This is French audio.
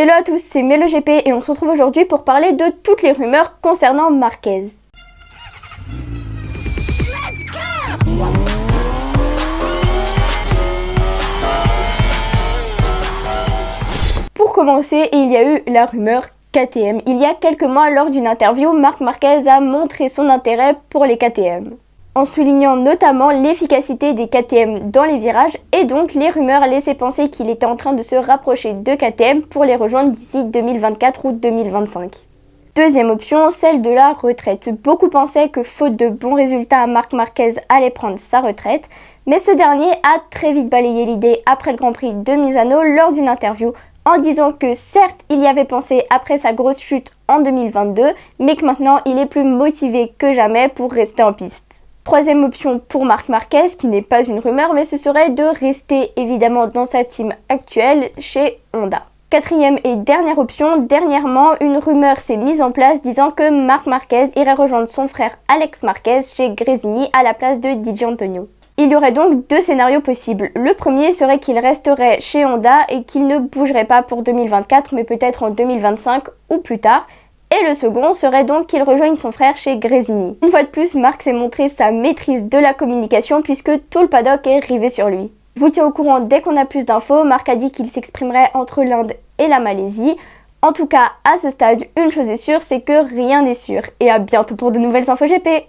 Hello à tous, c'est MeloGP et on se retrouve aujourd'hui pour parler de toutes les rumeurs concernant Marquez. Pour commencer, il y a eu la rumeur KTM. Il y a quelques mois, lors d'une interview, Marc Marquez a montré son intérêt pour les KTM, en soulignant notamment l'efficacité des KTM dans les virages, et donc les rumeurs laissaient penser qu'il était en train de se rapprocher de KTM pour les rejoindre d'ici 2024 ou 2025. Deuxième option, celle de la retraite. Beaucoup pensaient que faute de bons résultats, Marc Marquez allait prendre sa retraite, mais ce dernier a très vite balayé l'idée après le Grand Prix de Misano lors d'une interview, en disant que certes il y avait pensé après sa grosse chute en 2022, mais que maintenant il est plus motivé que jamais pour rester en piste. Troisième option pour Marc Marquez, qui n'est pas une rumeur, mais ce serait de rester évidemment dans sa team actuelle chez Honda. Quatrième et dernière option, dernièrement, une rumeur s'est mise en place disant que Marc Marquez irait rejoindre son frère Alex Marquez chez Gresini à la place de Di Giannantonio. Il y aurait donc deux scénarios possibles. Le premier serait qu'il resterait chez Honda et qu'il ne bougerait pas pour 2024, mais peut-être en 2025 ou plus tard. Et le second serait donc qu'il rejoigne son frère chez Gresini. Une fois de plus, Marc s'est montré sa maîtrise de la communication puisque tout le paddock est rivé sur lui. Je vous tiens au courant dès qu'on a plus d'infos. Marc a dit qu'il s'exprimerait entre l'Inde et la Malaisie. En tout cas, à ce stade, une chose est sûre, c'est que rien n'est sûr. Et à bientôt pour de nouvelles infos GP.